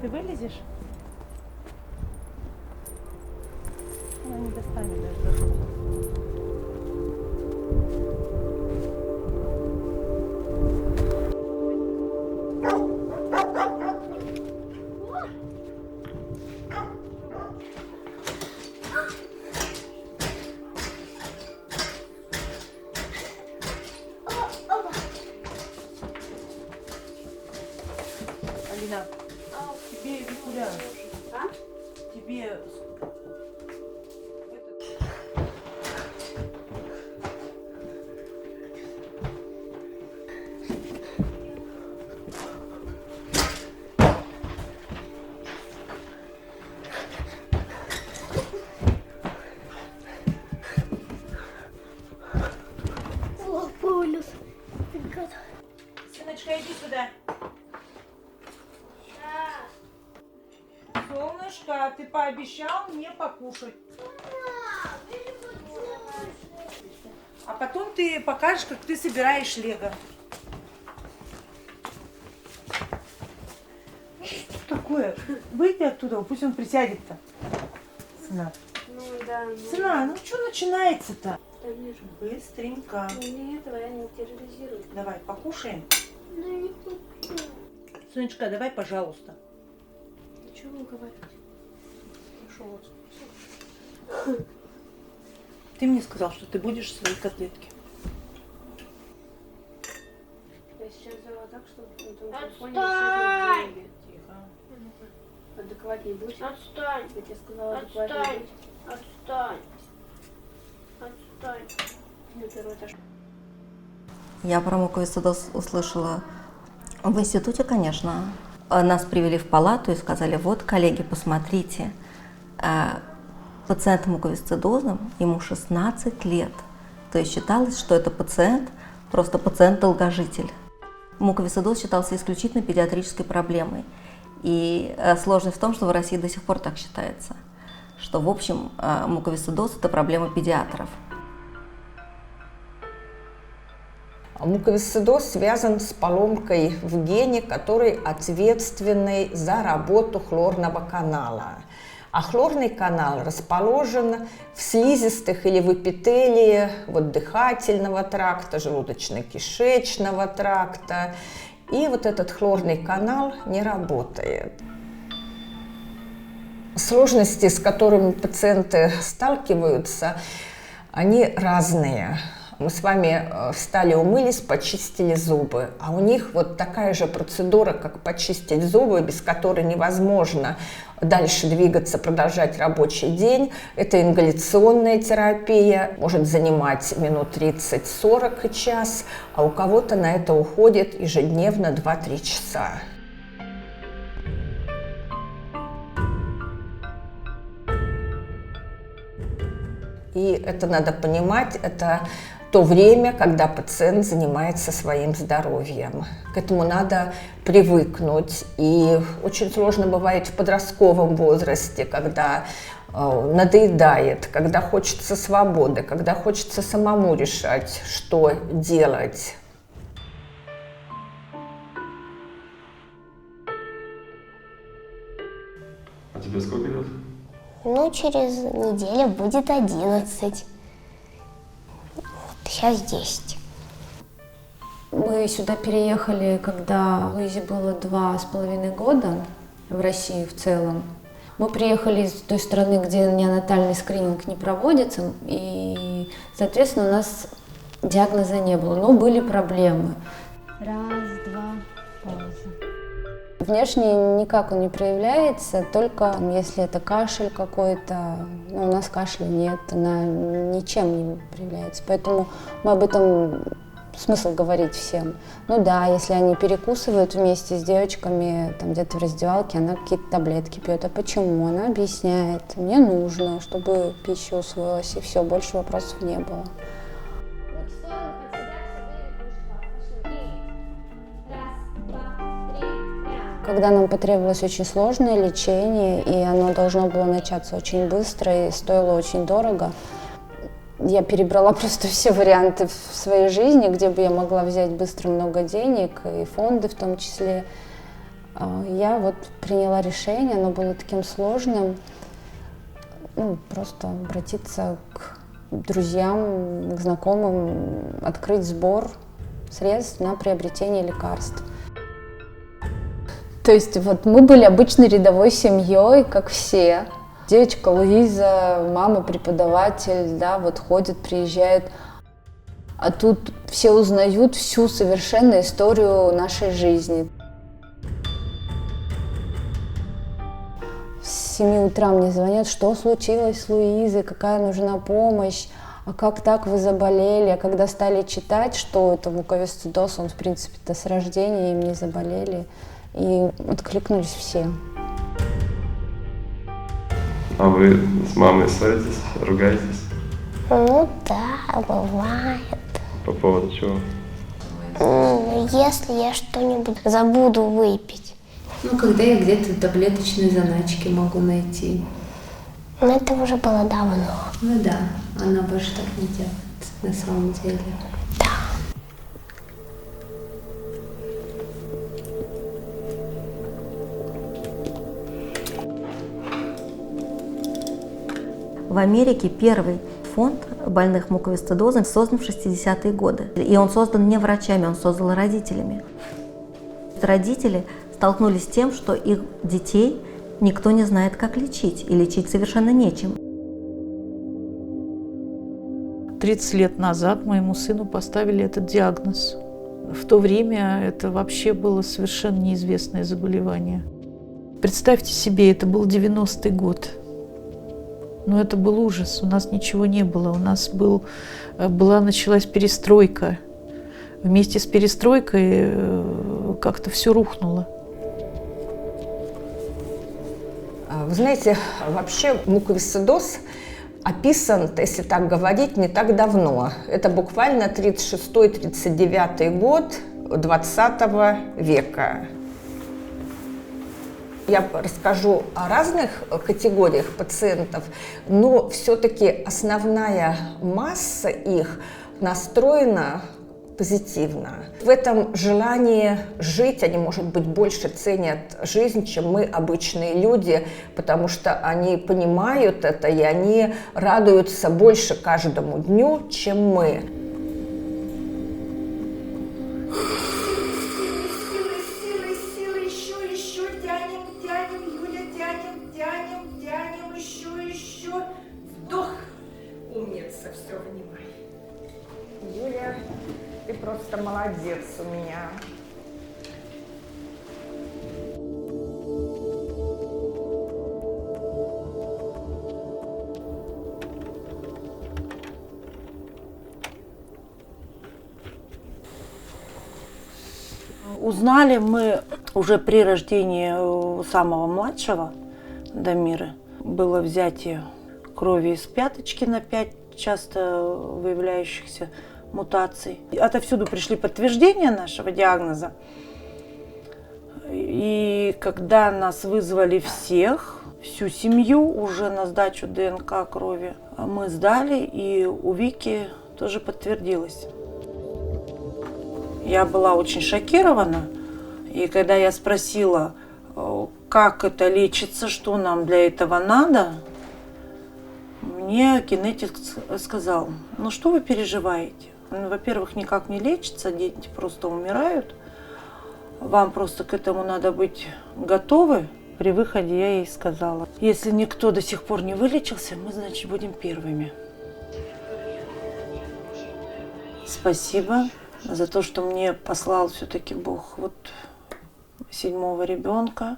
Ты вылезешь? Она не достанет даже до пола. Алина, тебе Викуля, тебе Сыночка, иди сюда. Солнышко, ты пообещал мне покушать. А потом ты покажешь, как ты собираешь лего. Что такое? Выйди оттуда, пусть он присядет-то. Сына. Ну да. Сына, ну что начинается-то? Да вижу. Быстренько. Не этого я не терроризирую. Давай, покушаем. Да не хочу. Сыночка, давай, пожалуйста. Что вы говорите? Пошел вот. Ты мне сказал, что ты будешь свои котлетки. Я сейчас взяла так, чтобы на том телефоне Отстань! все деньги. Тихо. Адекватней будь. Отстань! Я тебе сказала адекватней Отстань! будь. Отстань! Отстань! На первый этаж. Я про муковисцидоз услышала в институте, конечно. Нас привели в палату и сказали: вот, коллеги, посмотрите, пациент с муковисцидозом, ему 16 лет. То есть считалось, что это пациент, просто пациент-долгожитель. Муковисцидоз считался исключительно педиатрической проблемой. И сложность в том, что в России до сих пор так считается, что, в общем, муковисцидоз – это проблема педиатров. Муковисцидоз связан с поломкой в гене, который ответственный за работу хлорного канала. А хлорный канал расположен в слизистых или в эпителии дыхательного тракта, желудочно-кишечного тракта. И вот этот хлорный канал не работает. Сложности, с которыми пациенты сталкиваются, они разные. Мы с вами встали, умылись, почистили зубы, а у них вот такая же процедура, как почистить зубы, без которой невозможно дальше двигаться, продолжать рабочий день. Это ингаляционная терапия, может занимать минут 30-40 и час, а у кого-то на это уходит ежедневно 2-3 часа. И это надо понимать, это то время, когда пациент занимается своим здоровьем. К этому надо привыкнуть. И очень сложно бывает в подростковом возрасте, когда надоедает, когда хочется свободы, когда хочется самому решать, что делать. А тебе сколько лет? Ну, через неделю будет 11. Сейчас 10. Мы сюда переехали, когда Луизе было 2,5 года, в России в целом. Мы приехали из той страны, где неонатальный скрининг не проводится, и, соответственно, у нас диагноза не было, но были проблемы. Раз, два, пауза. Внешне никак он не проявляется, только если это кашель какой-то. У нас кашля нет, она ничем не проявляется. Поэтому мы об этом смысл говорить всем. Ну да, если они перекусывают вместе с девочками, там где-то в раздевалке, она какие-то таблетки пьет. А почему? Она объясняет, мне нужно, чтобы пища усвоилась, и все, больше вопросов не было. Когда нам потребовалось очень сложное лечение, и оно должно было начаться очень быстро и стоило очень дорого, я перебрала просто все варианты в своей жизни, где бы я могла взять быстро много денег, и фонды в том числе. Я вот приняла решение, оно было таким сложным, просто обратиться к друзьям, к знакомым, открыть сбор средств на приобретение лекарств. То есть вот мы были обычной рядовой семьей, как все. Девочка Луиза, мама преподаватель, да, вот ходит, приезжает. А тут все узнают всю совершенно историю нашей жизни. С 7 утра мне звонят, что случилось с Луизой, какая нужна помощь, а как так вы заболели. А когда стали читать, что это муковисцидоз, он в принципе-то с рождения им не заболели, и откликнулись все. А вы с мамой ссоритесь, ругаетесь? Ну да, бывает. По поводу чего? Если я что-нибудь забуду выпить. Когда я где-то таблеточные заначки могу найти. Но это уже было давно. Ну да, она больше так не делает, на самом деле. В Америке первый фонд больных муковисцидозом создан в 60-е годы. И он создан не врачами, он создан родителями. Родители столкнулись с тем, что их детей никто не знает, как лечить, и лечить совершенно нечем. 30 лет назад моему сыну поставили этот диагноз. В то время это вообще было совершенно неизвестное заболевание. Представьте себе, это был 90-й год. Но это был ужас, у нас ничего не было, у нас началась перестройка. Вместе с перестройкой как-то все рухнуло. Вы знаете, вообще муковисцидоз описан, если так говорить, не так давно. Это буквально 36-39 год 20 века. Я расскажу о разных категориях пациентов, но все-таки основная масса их настроена позитивно. В этом желании жить они, может быть, больше ценят жизнь, чем мы, обычные люди, потому что они понимают это, и они радуются больше каждому дню, чем мы. Умница, все, внимай. Юля, ты просто молодец у меня. Узнали мы уже при рождении самого младшего, Дамиры. Было взятие крови из пяточки на 5 часто выявляющихся мутаций. Отовсюду пришли подтверждения нашего диагноза. И когда нас вызвали всех, всю семью уже на сдачу ДНК крови, мы сдали, и у Вики тоже подтвердилось. Я была очень шокирована, и когда я спросила, как это лечится, что нам для этого надо, мне генетик сказал: ну что вы переживаете? Во-первых, никак не лечится, дети просто умирают. Вам просто к этому надо быть готовы. При выходе я ей сказала: если никто до сих пор не вылечился, мы, значит, будем первыми. Спасибо за то, что мне послал все-таки Бог вот 7-го ребенка.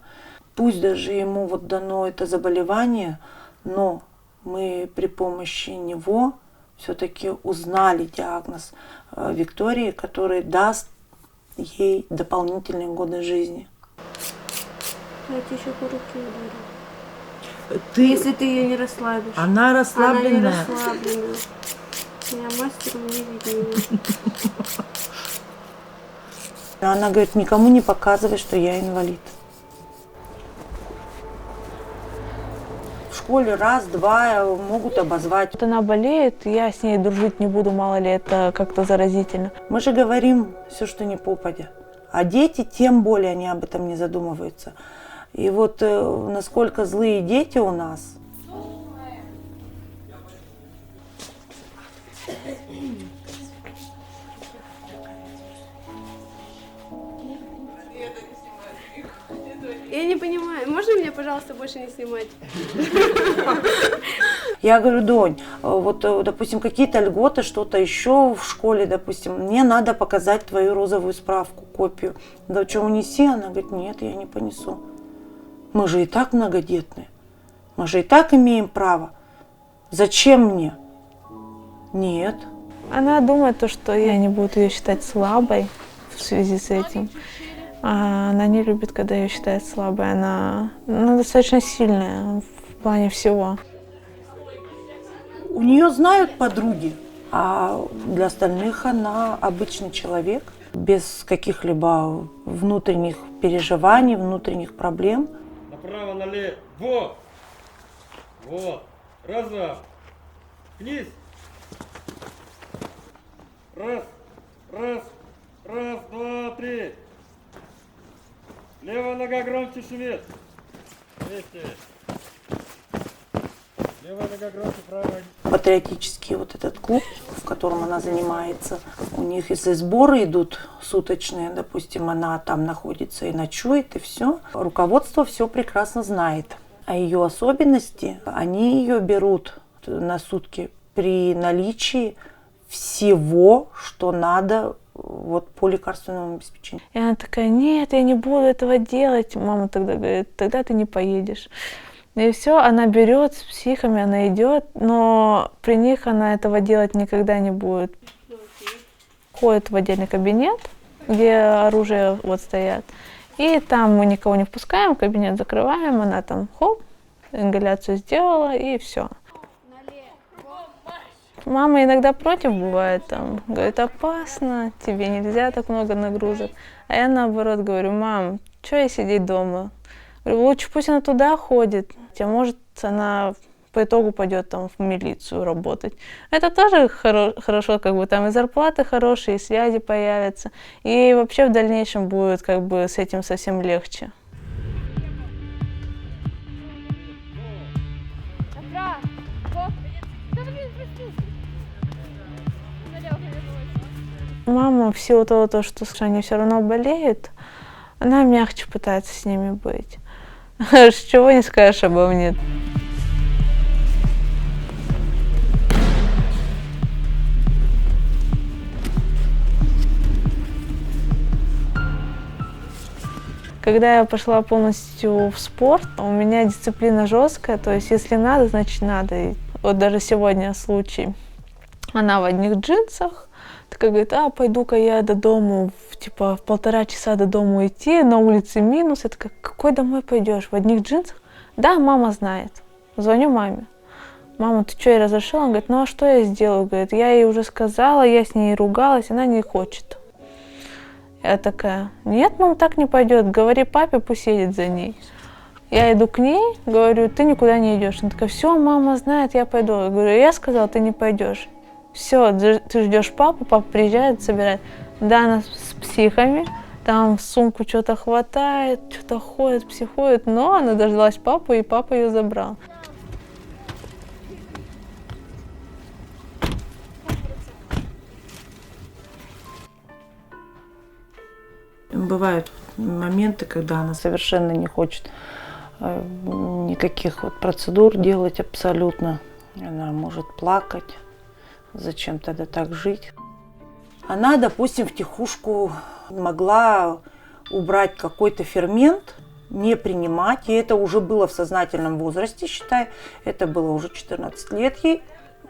Пусть даже ему вот дано это заболевание, но мы при помощи него все-таки узнали диагноз Виктории, который даст ей дополнительные годы жизни. Я тебе еще по руке ударю. Если ты ее не расслабишь. Она расслабленная. Она не расслабленная. Я мастером не видела. Она говорит: никому не показывай, что я инвалид. В школе раз-два могут обозвать. Вот она болеет, я с ней дружить не буду, мало ли это как-то заразительно. Мы же говорим все, что не попадя. А дети, тем более, они об этом не задумываются. И вот насколько злые дети у нас. Я не понимаю, можно меня, пожалуйста, больше не снимать? Я говорю: Донь, вот, допустим, какие-то льготы, что-то еще в школе, допустим, мне надо показать твою розовую справку, копию. Да что, унеси? Она говорит: нет, я не понесу. Мы же и так многодетные. Мы же и так имеем право. Зачем мне? Нет. Она думает, что я не буду ее считать слабой в связи с этим. Она не любит, когда ее считают слабой. Она достаточно сильная в плане всего. У нее знают подруги, а для остальных она обычный человек, без каких-либо внутренних переживаний, внутренних проблем. Направо, налево. Вот. Вот. Раза. Вниз. Раз. Раз. Раз, два, три. Левая нога громче шумит. Вместе. Левая нога громче, правая. Патриотический вот этот клуб, в котором она занимается, у них если сборы идут суточные, допустим, она там находится и ночует, и все. Руководство все прекрасно знает. А ее особенности, они ее берут на сутки при наличии всего, что надо вот по лекарственному обеспечению. И она такая: нет, я не буду этого делать. Мама тогда говорит: тогда ты не поедешь. И все, она берет с психами, она идет, но при них она этого делать никогда не будет. Ходит в отдельный кабинет, где оружие вот стоят, и там мы никого не впускаем, кабинет закрываем, она там хоп, ингаляцию сделала, и все. Мама иногда против бывает, там, говорит: опасно, тебе нельзя так много нагрузок. А я наоборот говорю: мам, что ей сидеть дома? Говорю: лучше пусть она туда ходит, а может она по итогу пойдет там в милицию работать. Это тоже хорошо, как бы там и зарплаты хорошие, и связи появятся, и вообще в дальнейшем будет как бы с этим совсем легче. Мама в силу того, что они все равно болеют, она мягче пытается с ними быть. Чего не скажешь обо мне. Когда я пошла полностью в спорт, у меня дисциплина жесткая, то есть если надо, значит надо. И вот даже сегодня случай. Она в одних джинсах, такая говорит: пойду-ка я до дому, типа в 1,5 часа до дома идти, на улице минус. Я такая: какой домой пойдешь, в одних джинсах? Да, мама знает. Звоню маме: мама, ты что, ей разрешила? Она говорит: ну а что я сделаю? Говорит: я ей уже сказала, я с ней ругалась, она не хочет. Я такая: нет, мам, так не пойдет, говори папе, пусть едет за ней. Я иду к ней, говорю: ты никуда не идешь. Она такая: все, мама знает, я пойду. Я говорю: я сказала, ты не пойдешь. Все, ты ждешь папу, папа приезжает, собирает. Да, она с психами, там в сумку что-то хватает, что-то ходит, психует, но она дождалась папу, и папа ее забрал. Бывают моменты, когда она совершенно не хочет никаких вот процедур делать абсолютно. Она может плакать. Зачем тогда так жить? Она, допустим, втихушку могла убрать какой-то фермент, не принимать. И это уже было в сознательном возрасте, считай. Это было уже 14 лет ей.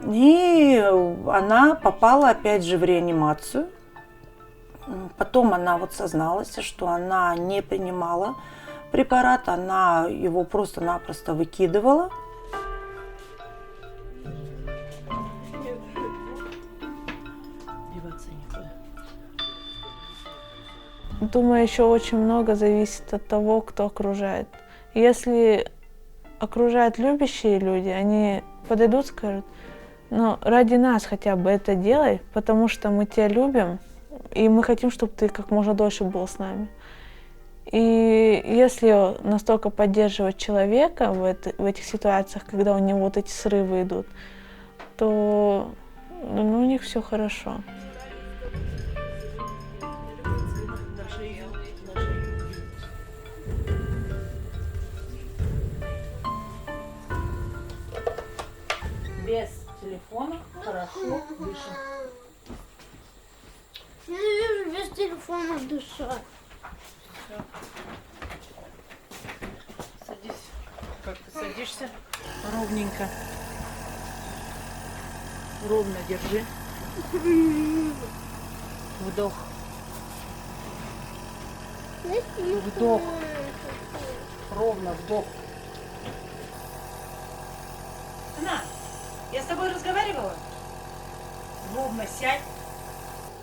И она попала опять же в реанимацию. Потом она вот созналась, что она не принимала препарат, она его просто-напросто выкидывала. Думаю, еще очень много зависит от того, кто окружает. Если окружают любящие люди, они подойдут, скажут: ну, ради нас хотя бы это делай, потому что мы тебя любим, и мы хотим, чтобы ты как можно дольше был с нами. И если настолько поддерживать человека в этих ситуациях, когда у него вот эти срывы идут, то у них все хорошо. Без телефона хорошо дышим. Я не вижу без телефона дышать. Садись. Как ты садишься? Ровненько. Ровно держи. Вдох. Вдох. Ровно вдох. На, я с тобой разговаривала? Ровно сядь.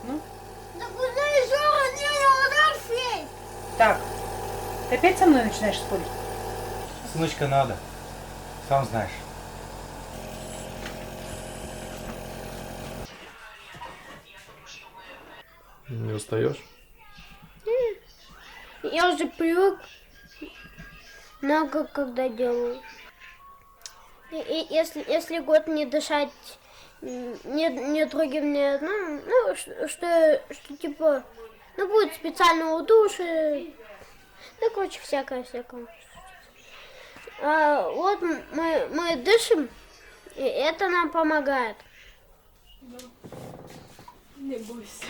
Ну? Да куда еще раз я не Так, ты опять со мной начинаешь спорить? Сыночка, надо. Сам знаешь. Не устаешь? Я уже привык, много когда делаю. И если год не дышать не другим, не одному, ну, что типа, ну, будет специального душа, ну, короче, всякое. А вот мы дышим, и это нам помогает. Не бойся.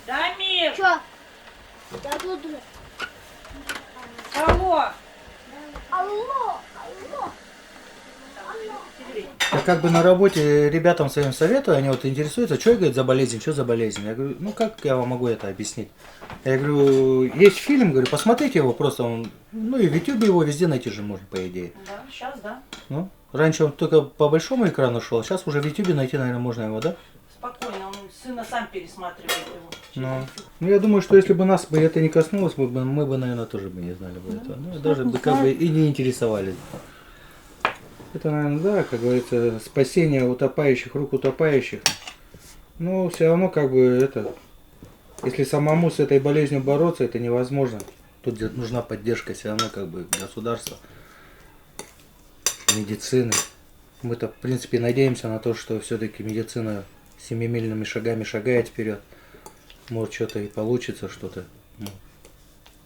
Дамир! Чё? Я тут. Алло! Алло! Я как бы на работе ребятам своим советую, они вот интересуются, что, говорит, за болезнь, что за болезнь. Я говорю, ну как я вам могу это объяснить? Я говорю, есть фильм, говорю, посмотрите его, просто он, ну и в YouTube его везде найти же можно, по идее. Да, сейчас, да. Ну, раньше он только по большому экрану шел, а сейчас уже в YouTube найти, наверное, можно его, да? Спокойно, он сына сам пересматривает его. Ну, я думаю, что если бы нас бы это не коснулось, мы бы, наверное, тоже бы не знали бы этого. Ну, даже бы как бы и не интересовались. Это, наверное, да, как говорится, спасение утопающих, рук утопающих. Но все равно, как бы, это, если самому с этой болезнью бороться, это невозможно. Тут нужна поддержка все равно, как бы, государства, медицины. Мы-то, в принципе, надеемся на то, что все-таки медицина семимильными шагами шагает вперед. Может, что-то и получится, что-то. Ну,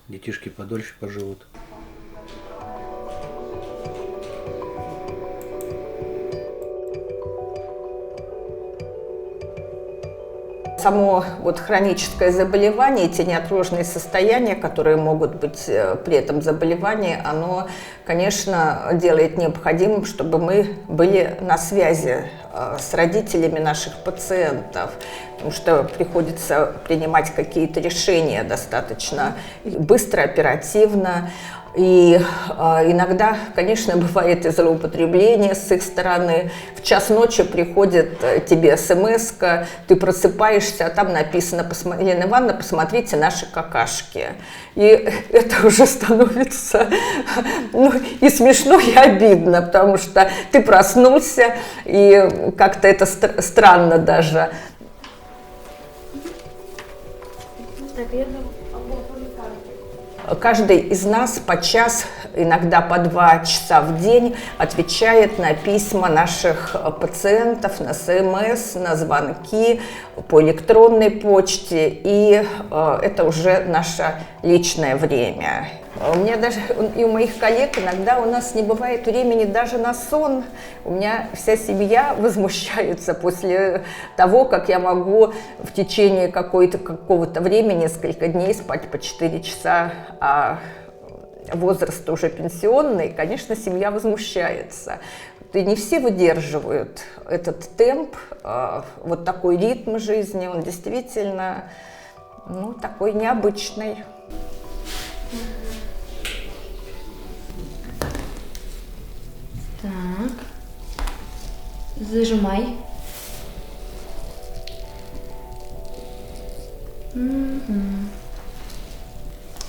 детишки подольше поживут. Само вот хроническое заболевание, эти неотложные состояния, которые могут быть при этом заболевании, оно, конечно, делает необходимым, чтобы мы были на связи с родителями наших пациентов, потому что приходится принимать какие-то решения достаточно быстро, оперативно. И иногда, конечно, бывает и злоупотребление с их стороны. В час ночи приходит тебе смс-ка, ты просыпаешься, а там написано: Елена Ивановна, посмотрите наши какашки. И это уже становится и смешно, и обидно, потому что ты проснулся, и как-то это странно даже. Каждый из нас по час, иногда по 2 часа в день отвечает на письма наших пациентов, на СМС, на звонки, по электронной почте, и это уже наше личное время. У меня даже и у моих коллег иногда у нас не бывает времени даже на сон. У меня вся семья возмущается после того, как я могу в течение какого-то времени, несколько дней спать по 4 часа, а возраст уже пенсионный, конечно, семья возмущается. И не все выдерживают этот темп, вот такой ритм жизни, он действительно, такой необычный. Так, зажимай.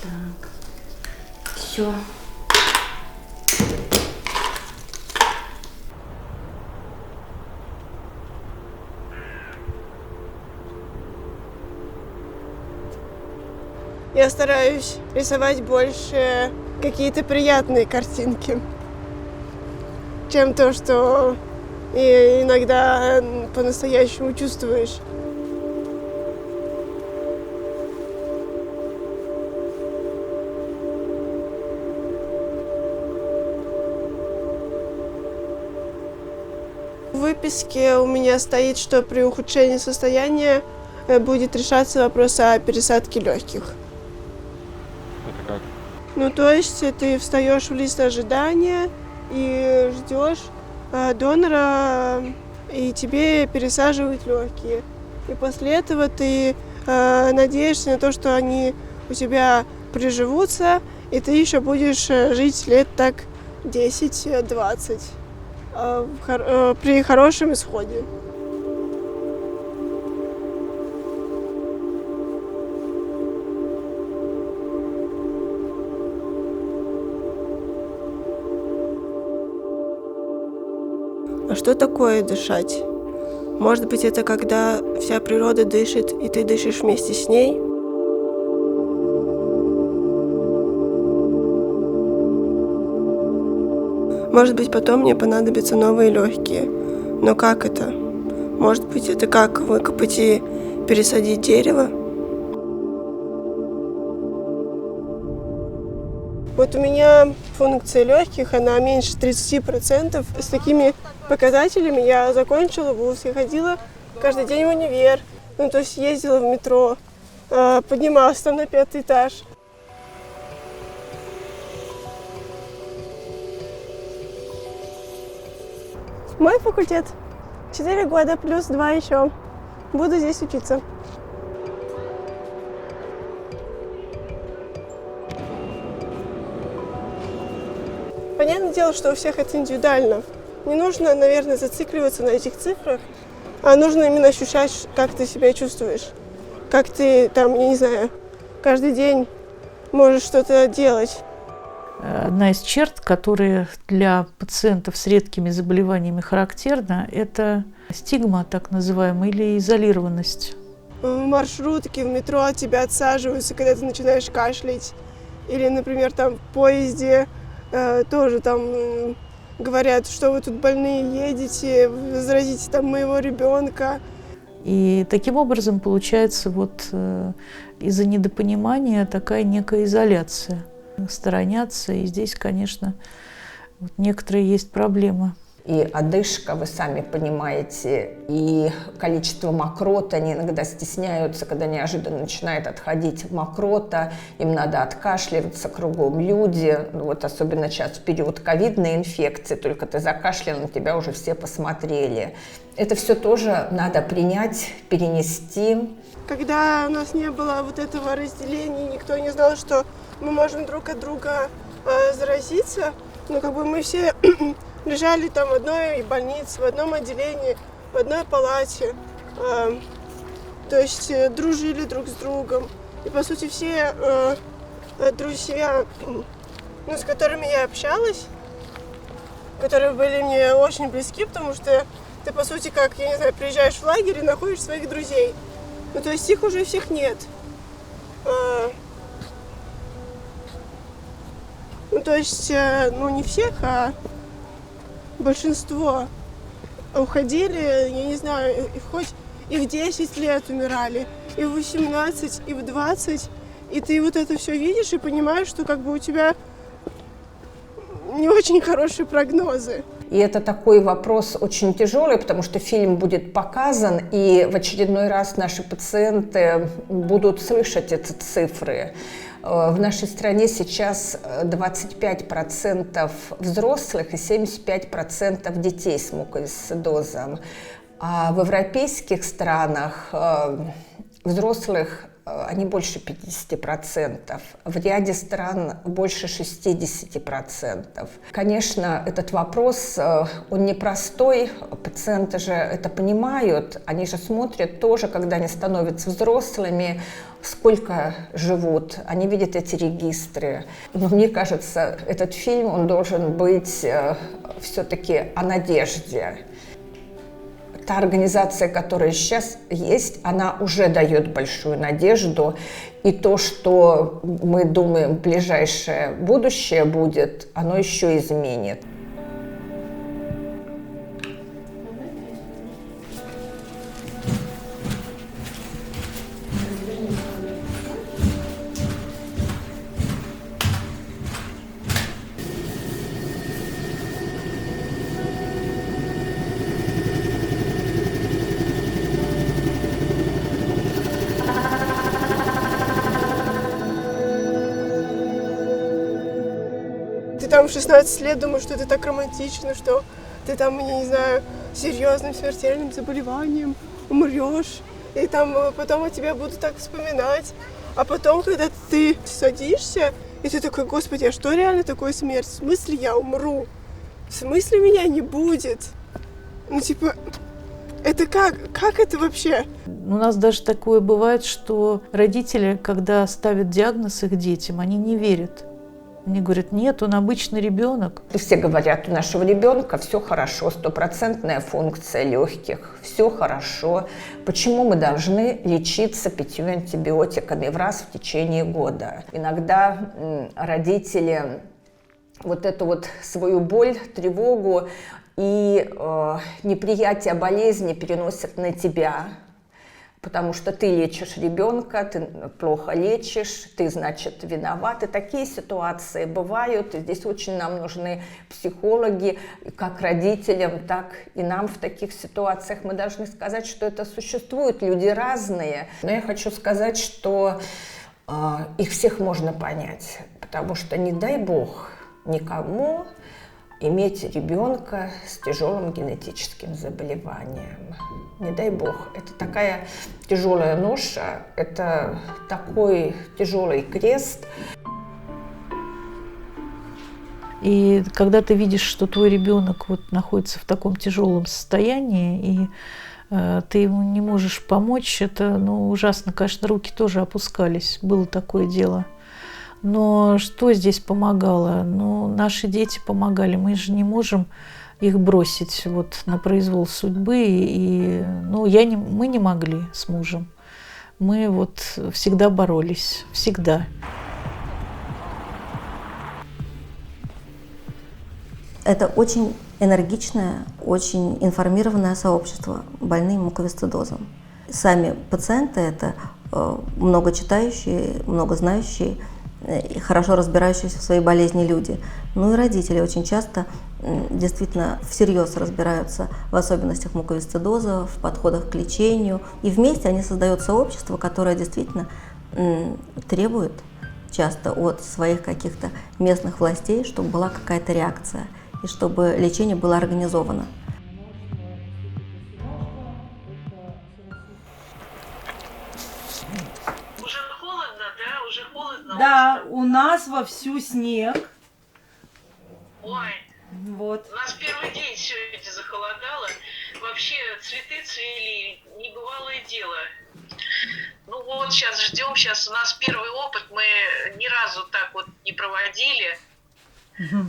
Так, Все. Я стараюсь рисовать больше какие-то приятные картинки, чем то, что иногда по-настоящему чувствуешь. В выписке у меня стоит, что при ухудшении состояния будет решаться вопрос о пересадке легких. Это как? Ну, то есть ты встаешь в лист ожидания и ждешь донора, и тебе пересаживают легкие. И после этого ты надеешься на то, что они у тебя приживутся, и ты еще будешь жить лет так 10-20 при хорошем исходе. А что такое дышать? Может быть, это когда вся природа дышит, и ты дышишь вместе с ней? Может быть, потом мне понадобятся новые легкие. Но как это? Может быть, это как выкопать и пересадить дерево? Вот у меня функция легких, она меньше 30%. С такими показателями я закончила вуз, я ходила каждый день в универ, ну, то есть ездила в метро, поднималась там на 5-й этаж. Мой факультет. 4 года плюс 2 еще. Буду здесь учиться. Понятное дело, что у всех это индивидуально. Не нужно, наверное, зацикливаться на этих цифрах, а нужно именно ощущать, как ты себя чувствуешь. Как ты там, я не знаю, каждый день можешь что-то делать. Одна из черт, которые для пациентов с редкими заболеваниями характерна, это стигма, так называемая, или изолированность. В маршрутке, в метро от тебя отсаживаются, когда ты начинаешь кашлять. Или, например, там в поезде тоже там говорят, что вы тут больные едете, заразите там моего ребенка. И таким образом получается вот из-за недопонимания такая некая изоляция. Сторонятся, и здесь, конечно, вот некоторые есть проблемы. И одышка, вы сами понимаете, и количество мокроты, они иногда стесняются, когда неожиданно начинает отходить мокрота, им надо откашливаться, кругом люди, вот особенно сейчас в период ковидной инфекции, только ты закашлял, на тебя уже все посмотрели. Это все тоже надо принять, перенести. Когда у нас не было вот этого разделения, никто не знал, что мы можем друг от друга заразиться, но как бы мы все лежали там в одной больнице, в одном отделении, в одной палате, то есть дружили друг с другом. И по сути все друзья, ну, с которыми я общалась, которые были мне очень близки, потому что ты по сути как, я не знаю, приезжаешь в лагерь и находишь своих друзей. Ну то есть их уже всех нет. Ну, то есть, ну, не всех, а большинство уходили, я не знаю, хоть и в 10 лет умирали, и в 18, и в 20. И ты вот это все видишь и понимаешь, что как бы у тебя не очень хорошие прогнозы. И это такой вопрос очень тяжелый, потому что фильм будет показан, и в очередной раз наши пациенты будут слышать эти цифры. В нашей стране сейчас 25% взрослых и 75% детей с муковисцидозом. А в европейских странах взрослых они больше 50%. В ряде стран больше 60%. Конечно, этот вопрос, он непростой. Пациенты же это понимают. Они же смотрят тоже, когда они становятся взрослыми, сколько живут. Они видят эти регистры. Но мне кажется, этот фильм, он должен быть все-таки о надежде. Та организация, которая сейчас есть, она уже дает большую надежду. И то, что мы думаем, ближайшее будущее будет, оно еще изменит. Там в 16 лет думаешь, что это так романтично, что ты там, не знаю, серьезным смертельным заболеванием умрешь, и там потом о тебе будут так вспоминать. А потом, когда ты садишься, и ты такой: господи, а что реально такое смерть? В смысле я умру? В смысле меня не будет? Ну, типа, это как? Как это вообще? У нас даже такое бывает, что родители, когда ставят диагноз их детям, они не верят. Они говорят: нет, он обычный ребенок. Все говорят, у нашего ребенка все хорошо, 100% функция легких, все хорошо. Почему мы должны лечиться 5 антибиотиками в раз в течение года? Иногда родители вот эту вот свою боль, тревогу и неприятие болезни переносят на тебя. Потому что ты лечишь ребенка, ты плохо лечишь, ты, значит, виноват. И такие ситуации бывают. И здесь очень нам нужны психологи, как родителям, так и нам в таких ситуациях. Мы должны сказать, что это существуют люди разные. Но я хочу сказать, что их всех можно понять. Потому что, не дай бог, никому иметь ребенка с тяжелым генетическим заболеванием. Не дай бог. Это такая тяжелая ноша, это такой тяжелый крест. И когда ты видишь, что твой ребенок вот находится в таком тяжелом состоянии, и ты ему не можешь помочь, это, ну, ужасно. Конечно, руки тоже опускались, было такое дело. Но что здесь помогало? Ну, наши дети помогали. Мы же не можем их бросить вот на произвол судьбы. И, ну, мы не могли с мужем. Мы вот всегда боролись. Всегда. Это очень энергичное, очень информированное сообщество больные муковисцидозом. Сами пациенты – это много читающие, много знающие, и хорошо разбирающиеся в своей болезни люди. Ну и родители очень часто действительно всерьез разбираются в особенностях муковисцидоза, в подходах к лечению. И вместе они создают сообщество, которое действительно требует часто от своих каких-то местных властей, чтобы была какая-то реакция и чтобы лечение было организовано. Да, у нас вовсю снег. Ой, вот. У нас первый день сегодня захолодало. Вообще цветы цвели, небывалое дело. Ну вот, сейчас ждем. Сейчас у нас первый опыт. Мы ни разу так вот не проводили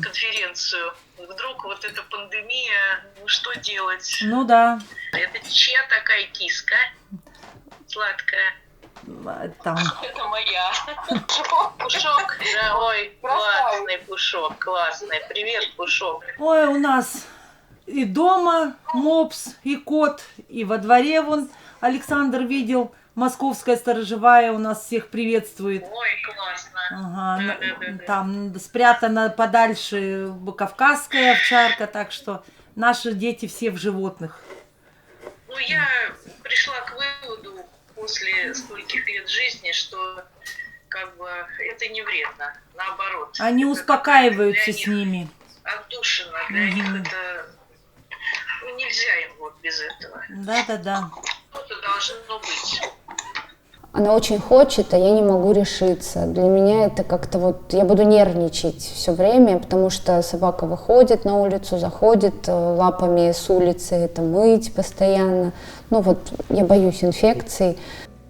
конференцию. Вдруг вот эта пандемия, ну что делать? Ну да. Это чья такая киска? Сладкая. Там. Это моя. Пушок. Да, ой, классный Пушок, классный. Привет, Пушок. Ой, у нас и дома мопс, и кот, и во дворе вон Александр видел. Московская сторожевая у нас всех приветствует. Ой, классно. Ага, Да. там спрятана подальше кавказская овчарка, так что наши дети все в животных. Ну, я пришла к выводу после стольких лет жизни, что как бы это не вредно, наоборот. Они успокаиваются с ними. Отдушина для них это... Ну, нельзя им вот без этого. Да. Что-то должно быть. она очень хочет, а я не могу решиться. Для меня это как-то вот, я буду нервничать все время, потому что собака выходит на улицу, заходит лапами с улицы, это мыть постоянно. Ну вот, я боюсь инфекций.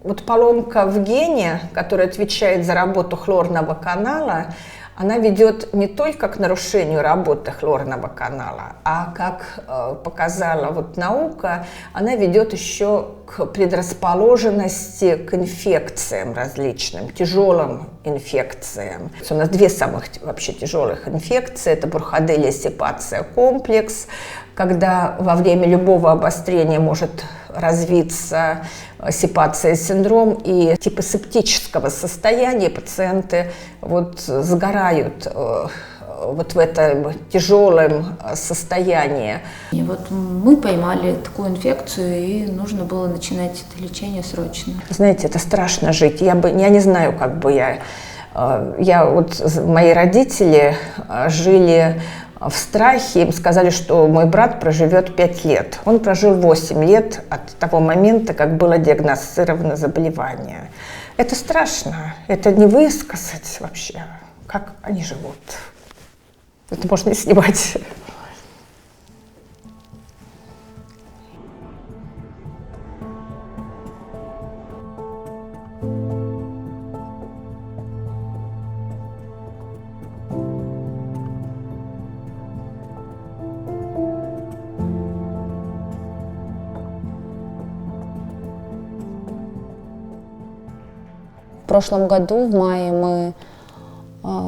Вот поломка в гене, которая отвечает за работу хлорного канала, она ведет не только к нарушению работы хлорного канала, а, как показала вот наука, она ведет еще к предрасположенности к инфекциям различным, тяжелым инфекциям. У нас две самых вообще тяжелых инфекции – это Бурхаделия сепация комплекс, когда во время любого обострения может развиться сепация синдром, и типа септического состояния пациенты вот сгорают вот в этом тяжелом состоянии. И вот мы поймали такую инфекцию, и нужно было начинать это лечение срочно. Знаете, это страшно жить. Я не знаю, как бы мои родители жили в страхе, им сказали, что мой брат проживет 5 лет. Он прожил 8 лет от того момента, как было диагностировано заболевание. Это страшно, это не высказать вообще, как они живут. Это можно не снимать. В прошлом году, в мае, мы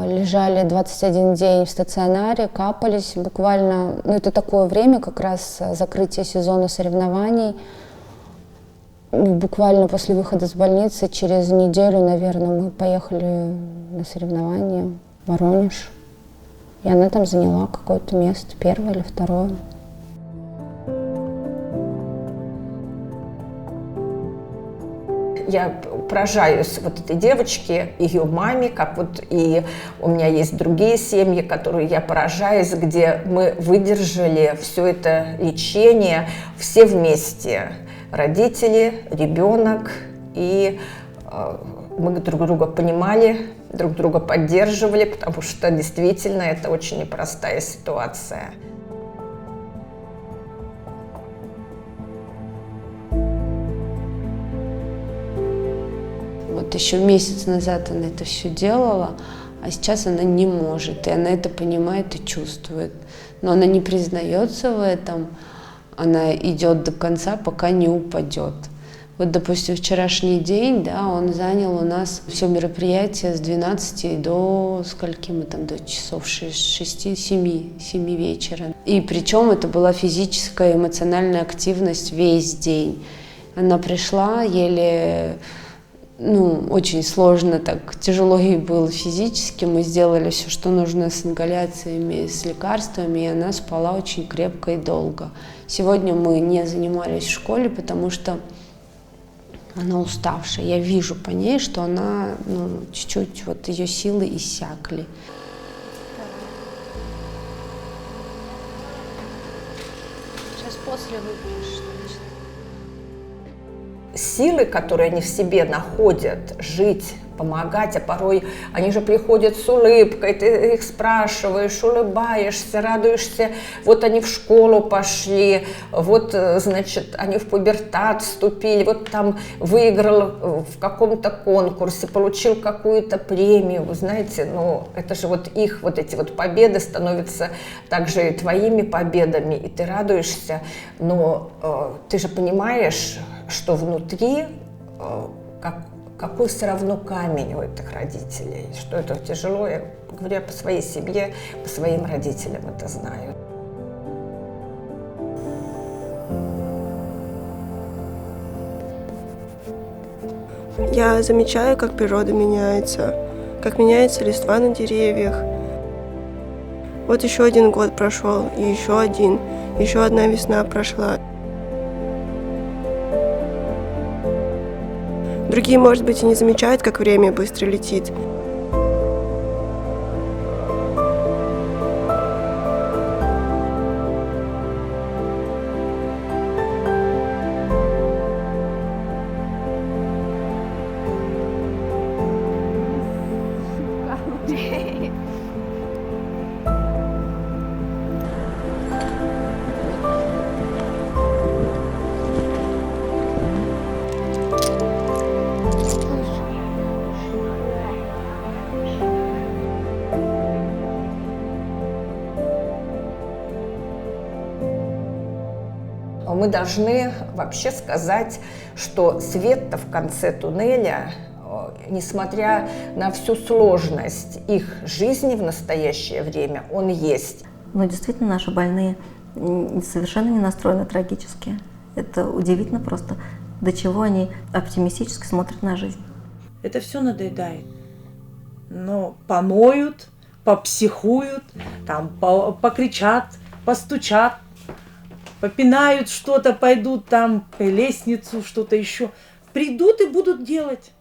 лежали 21 день в стационаре, капались буквально, ну это такое время, как раз закрытие сезона соревнований. Буквально после выхода с больницы, через неделю, наверное, мы поехали на соревнования в Воронеж. И она там заняла какое-то место, первое или второе. Я поражаюсь вот этой девочке, ее маме, как вот и у меня есть другие семьи, которые я поражаюсь, где мы выдержали все это лечение все вместе. Родители, ребенок, и мы друг друга понимали, друг друга поддерживали, потому что действительно это очень непростая ситуация. Вот еще месяц назад она это все делала, а сейчас она не может, и она это понимает и чувствует. Но она не признается в этом, она идет до конца, пока не упадет. Вот, допустим, вчерашний день, да, он занял у нас все мероприятие с 12 до скольки мы там, до часов 6-7 вечера. И причем это была физическая, эмоциональная активность весь день. Она пришла, еле... очень сложно, так тяжело ей было физически. Мы сделали все, что нужно с ингаляциями, с лекарствами, и она спала очень крепко и долго. Сегодня мы не занимались в школе, потому что она уставшая. Я вижу по ней, что она, чуть-чуть, вот ее силы иссякли. Сейчас после выпьешь. Силы, которые они в себе находят, жить, помогать, а порой они же приходят с улыбкой, ты их спрашиваешь, улыбаешься, радуешься, вот они в школу пошли, вот, значит, они в пубертат вступили, вот там выиграл в каком-то конкурсе, получил какую-то премию, вы знаете, это же вот их вот эти вот победы становятся также и твоими победами, и ты радуешься, но ты же понимаешь, что внутри какой все равно камень у этих родителей, что это тяжело. Я говорю по своей семье, по своим родителям это знаю. Я замечаю, как природа меняется, как меняется листва на деревьях. Вот еще 1 год прошел, и еще одна весна прошла. Другие, может быть, и не замечают, как время быстро летит. Мы должны вообще сказать, что свет-то в конце туннеля, несмотря на всю сложность их жизни в настоящее время, он есть. Но действительно наши больные совершенно не настроены трагически. Это удивительно просто, до чего они оптимистически смотрят на жизнь. Это все надоедает. Но поноют, попсихуют, там покричат, постучат, попинают что-то, пойдут там по лестницу, что-то еще. Придут и будут делать.